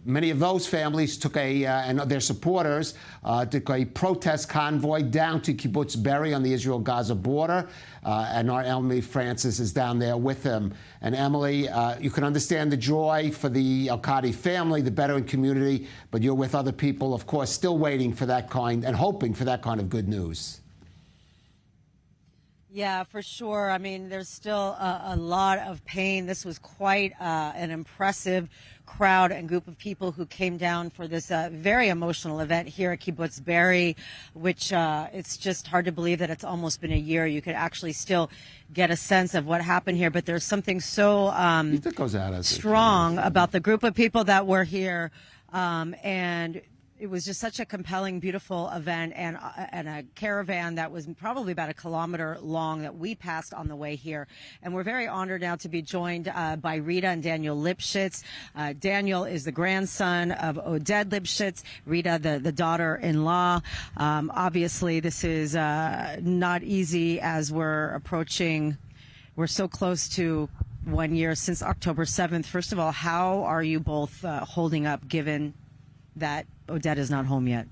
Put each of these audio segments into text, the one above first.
many of those families took and their supporters took a protest convoy down to kibbutz Be'eri on the Israel-Gaza border, and our Emily Francis is down there with them. And Emily, you can understand the joy for the Al-Qadi family, the Bedouin community, but you're with other people, of course, still waiting for that kind and hoping for that kind of good news. Yeah, for sure. I mean, there's still a lot of pain. This was quite an impressive crowd and group of people who came down for this very emotional event here at kibbutz Be'eri, which it's just hard to believe that it's almost been a year. You could actually still get a sense of what happened here, but there's something so strong about the group of people that were here, and it was just such a compelling, beautiful event, and a caravan that was probably about 1 kilometer long that we passed on the way here. And we're very honored now to be joined by Rita and Daniel Lipschitz. Daniel is the grandson of Oded Lipschitz, Rita the daughter-in-law. Obviously, this is not easy as we're so close to 1 year since October 7th. First of all, how are you both holding up given that Oded is not home yet?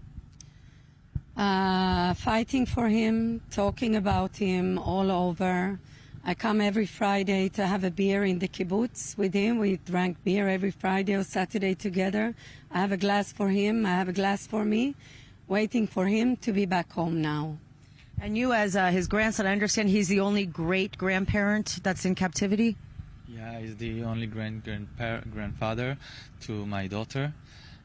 Fighting for him, talking about him all over. I come every Friday to have a beer in the kibbutz with him. We drank beer every Friday or Saturday together. I have a glass for him. I have a glass for me, waiting for him to be back home now. And you, as his grandson, I understand he's the only great-grandparent that's in captivity? Yeah, he's the only grandfather to my daughter.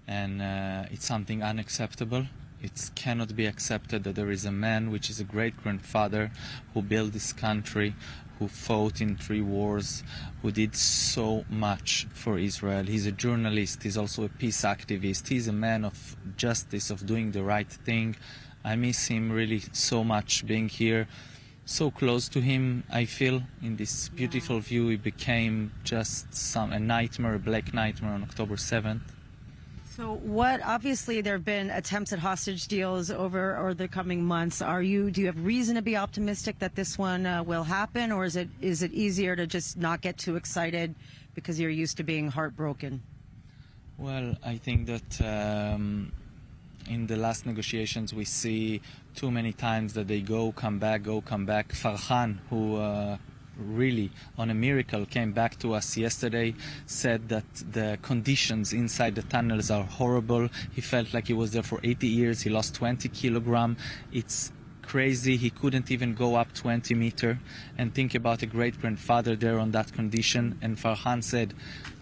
And it's something unacceptable. It cannot be accepted that there is a man which is a great-grandfather who built this country, who fought in 3 wars, who did so much for Israel. He's a journalist, he's also a peace activist, he's a man of justice, of doing the right thing. I miss him really so much, being here so close to him. I feel in this beautiful view it became just a nightmare, a black nightmare on October 7th. So obviously there have been attempts at hostage deals over the coming months. Do you have reason to be optimistic that this one will happen, or is it easier to just not get too excited because you're used to being heartbroken? Well, I think that in the last negotiations we see too many times that they go, come back. Farhan, who really on a miracle came back to us yesterday, said that the conditions inside the tunnels are horrible. He felt like he was there for 80 years. He lost 20 kilograms. It's crazy. He couldn't even go up 20 meters. And think about a great-grandfather there on that condition. And Farhan said,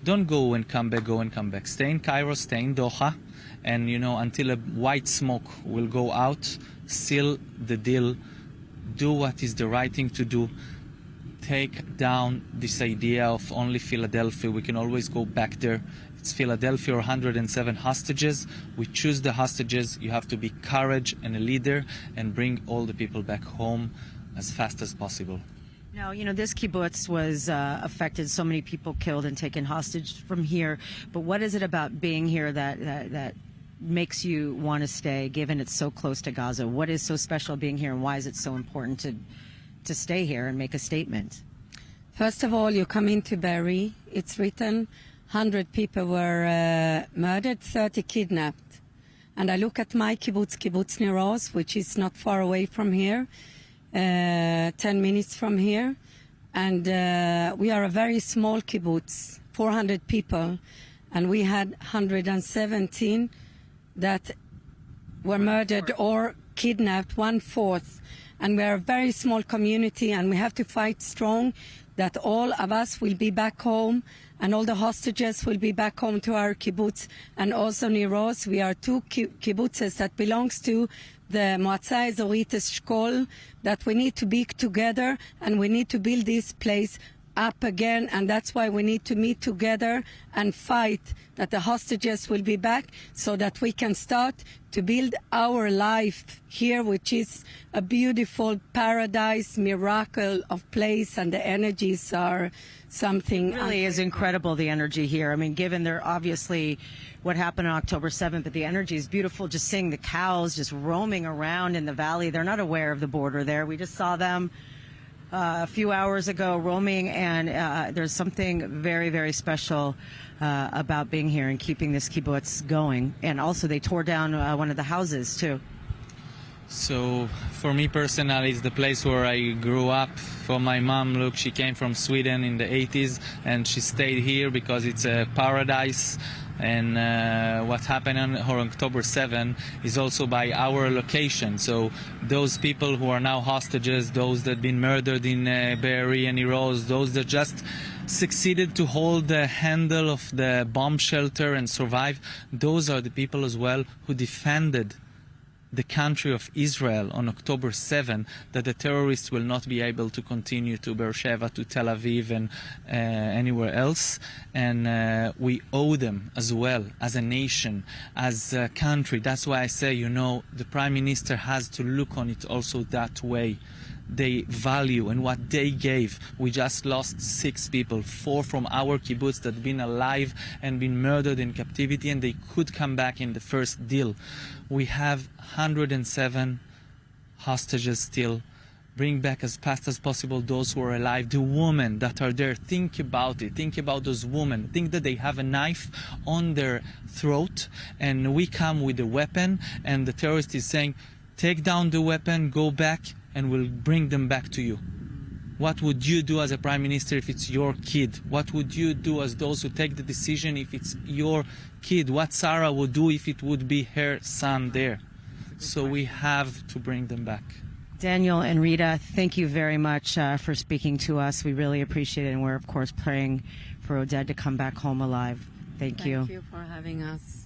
don't go and come back. Stay in Cairo, stay in Doha, and until a white smoke will go out, seal the deal, do what is the right thing to do. Take down this idea of only Philadelphia. We can always go back there. It's Philadelphia or 107 hostages. We choose the hostages. You have to be courage and a leader and bring all the people back home as fast as possible. Now, this kibbutz was affected, so many people killed and taken hostage from here. But what is it about being here that makes you want to stay, given it's so close to Gaza? What is so special being here, and why is it so important to stay here and make a statement? First of all, you come into Be'eri. It's written 100 people were murdered, 30 kidnapped. And I look at my kibbutz Nir Oz, which is not far away from here, 10 minutes from here. And we are a very small kibbutz, 400 people. And we had 117 that were murdered or kidnapped, 1/4. And we are a very small community, and we have to fight strong that all of us will be back home, and all the hostages will be back home to our kibbutz. And also Nir Oz, we are 2 kibbutzes that belongs to the Moatza Ezorit Eshkol, that we need to be together, and we need to build this place up again, and that's why we need to meet together and fight that the hostages will be back, so that we can start to build our life here, which is a beautiful paradise, miracle of place, and the energies are something. It really is incredible, the energy here. I mean, given they're obviously what happened on October 7th, but the energy is beautiful. Just seeing the cows just roaming around in the valley. They're not aware of the border there. We just saw them a few hours ago roaming, and there's something very, very special about being here and keeping this kibbutz going. And also, they tore down one of the houses, too. So for me personally, it's the place where I grew up. For my mom, look, she came from Sweden in the 80s and she stayed here because it's a paradise. And what happened on October 7 is also by our location. So those people who are now hostages, those that have been murdered in Be'eri and Iroz, those that just succeeded to hold the handle of the bomb shelter and survive, those are the people as well who defended the country of Israel on October 7, that the terrorists will not be able to continue to Beersheba, to Tel Aviv, and anywhere else. And we owe them as well, as a nation, as a country. That's why I say, you know, the Prime Minister has to look on it also that way. They value and what they gave. We just lost 6 people, 4 from our kibbutz that had been alive and been murdered in captivity, and they could come back in the first deal. We have 107 hostages still. Bring back as fast as possible those who are alive. The women that are there, think about it. Think about those women. Think that they have a knife on their throat, and we come with a weapon, and the terrorist is saying, take down the weapon, go back, and we'll bring them back to you. What would you do as a Prime Minister if it's your kid? What would you do as those who take the decision if it's your kid? What Sarah would do if it would be her son there? So we have to bring them back. Daniel and Rita, thank you very much for speaking to us. We really appreciate it, and we're, of course, praying for Oded to come back home alive. Thank you. Thank you for having us.